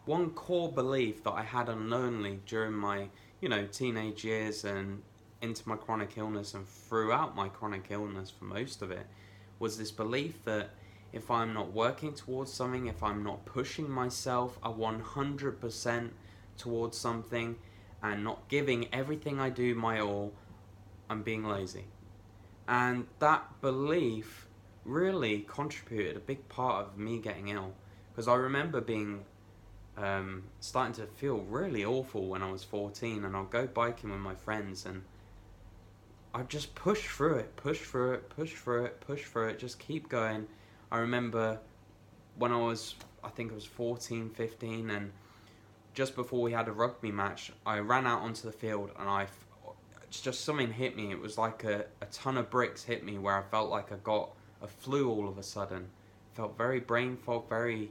one core belief that I had unknowingly during my, teenage years and into my chronic illness and throughout my chronic illness for most of it, was this belief that if I'm not working towards something, if I'm not pushing myself a 100% towards something and not giving everything I do my all, I'm being lazy. And that belief really contributed a big part of me getting ill, because I remember being starting to feel really awful when I was 14, and I'd go biking with my friends and I'd just push through it, just keep going. I remember when I think I was 14, 15, and just before we had a rugby match, I ran out onto the field and just something hit me. It was like a ton of bricks hit me, where I felt like I got a flu all of a sudden. Felt very brain fog, very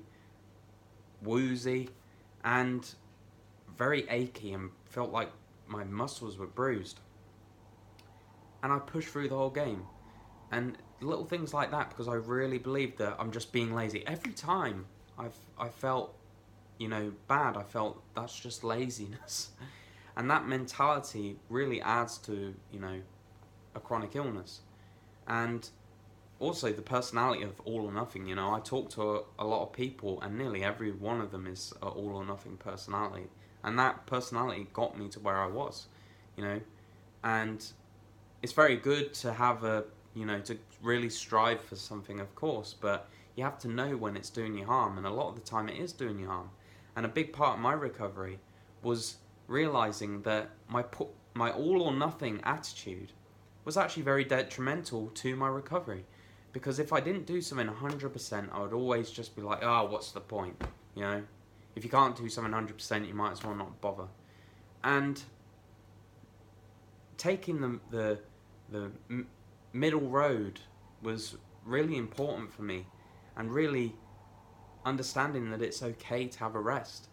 woozy, and very achy, and felt like my muscles were bruised. And I pushed through the whole game. And little things like that, because I really believed that I'm just being lazy. Every time I felt, bad, I felt that's just laziness. And that mentality really adds to, a chronic illness. And also the personality of all or nothing. I talk to a lot of people, and nearly every one of them is an all or nothing personality. And that personality got me to where I was, And it's very good to have to really strive for something, of course, but you have to know when it's doing you harm, and a lot of the time it is doing you harm. And a big part of my recovery was realizing that my all or nothing attitude was actually very detrimental to my recovery. Because if I didn't do something 100%, I would always just be like, what's the point? If you can't do something 100%, you might as well not bother. And taking the middle road was really important for me, and really understanding that it's okay to have a rest.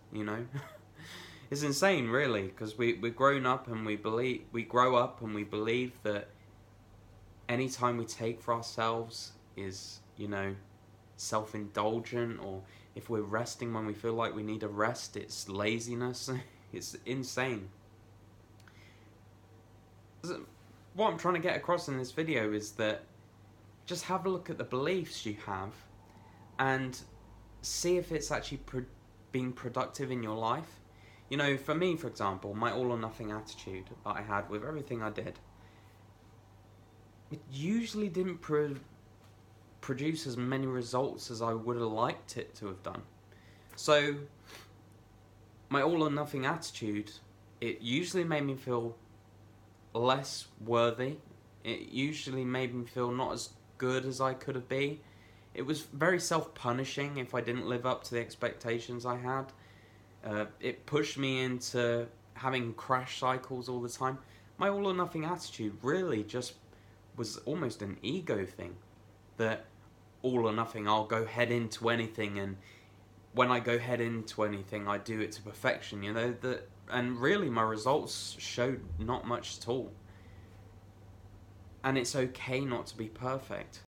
It's insane, really, because we've grown up and we grow up and we believe that any time we take for ourselves is, self-indulgent, or if we're resting when we feel like we need a rest, it's laziness. It's insane. What I'm trying to get across in this video is that just have a look at the beliefs you have and see if it's actually being productive in your life. For me, for example, my all or nothing attitude that I had with everything I did, it usually didn't produce as many results as I would have liked it to have done. So my all or nothing attitude, it usually made me feel less worthy. It usually made me feel not as good as I could have been. It was very self-punishing if I didn't live up to the expectations I had. It pushed me into having crash cycles all the time. My all or nothing attitude really just was almost an ego thing. That all or nothing, I'll go head into anything, and when I go head into anything, I do it to perfection, and really my results showed not much at all. And it's okay not to be perfect.